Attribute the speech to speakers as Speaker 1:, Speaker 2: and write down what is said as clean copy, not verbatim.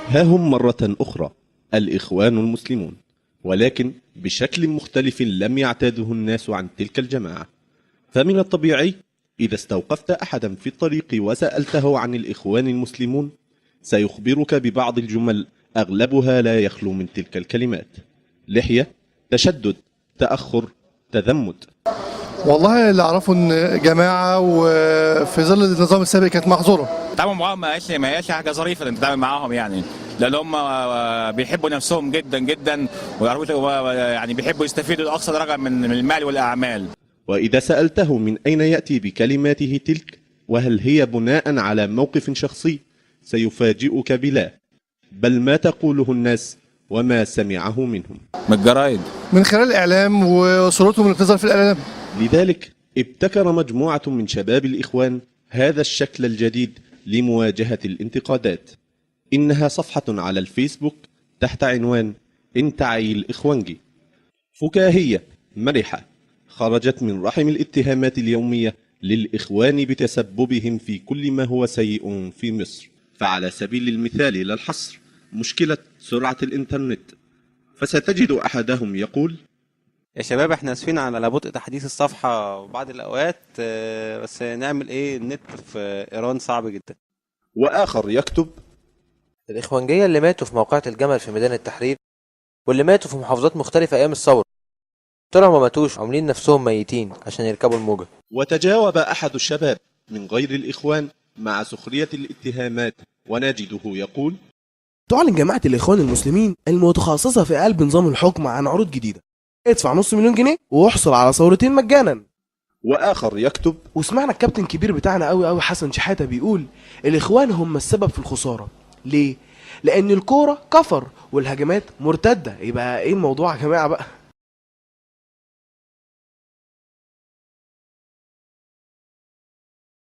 Speaker 1: ها هم مرة أخرى الإخوان المسلمون، ولكن بشكل مختلف لم يعتاده الناس عن تلك الجماعة. فمن الطبيعي إذا استوقفت أحدا في الطريق وسألته عن الإخوان المسلمون سيخبرك ببعض الجمل أغلبها لا يخلو من تلك الكلمات: لحية، تشدد، تأخر، تذمت.
Speaker 2: والله اللي اعرفه ان جماعه وفي ظل النظام السابق كانت محظوره.
Speaker 3: التعامل معاهم ما هياش حاجه ظريفه انت تتعامل معاهم، يعني لان هم بيحبوا نفسهم جدا جدا، ويعرفوا يعني بيحبوا يستفيدوا لاقصى درجه من المال والاعمال.
Speaker 1: وإذا سألته من أين يأتي بكلماته تلك وهل هي بناء على موقف شخصي سيفاجئك بلا، بل ما تقوله الناس وما سمعه منهم
Speaker 3: من الجرايد،
Speaker 2: من خلال الاعلام وصورتهم اللي بتظهر في الاعلام.
Speaker 1: لذلك ابتكر مجموعة من شباب الإخوان هذا الشكل الجديد لمواجهة الانتقادات. إنها صفحة على الفيسبوك تحت عنوان انتعي الإخوانجي، فكاهية مرحة خرجت من رحم الاتهامات اليومية للإخوان بتسببهم في كل ما هو سيء في مصر. فعلى سبيل المثال لا الحصر مشكلة سرعة الإنترنت، فستجد أحدهم يقول:
Speaker 4: يا شباب احنا اسفين على بطء تحديث الصفحة بعض الأوقات، بس نعمل ايه، النت في إيران صعب جدا.
Speaker 1: وآخر يكتب:
Speaker 5: الإخوانجية اللي ماتوا في موقعة الجمل في ميدان التحرير واللي ماتوا في محافظات مختلفة أيام الثورة طلعوا ما ماتوش، عاملين نفسهم ميتين عشان يركبوا الموجة.
Speaker 1: وتجاوب أحد الشباب من غير الإخوان مع سخرية الاتهامات ونجده يقول:
Speaker 6: تعلن جماعة الإخوان المسلمين المتخصصة في قلب نظام الحكم عن عروض جديدة، ادفع $500,000 واحصل على ثورتين مجانا.
Speaker 1: وآخر يكتب:
Speaker 6: وسمعنا الكابتن الكبير بتاعنا قوي حسن شحاتة بيقول الإخوان هم السبب في الخسارة. ليه؟ لأن الكورة كفر والهجمات مرتدة. يبقى ايه الموضوع يا جماعة بقى؟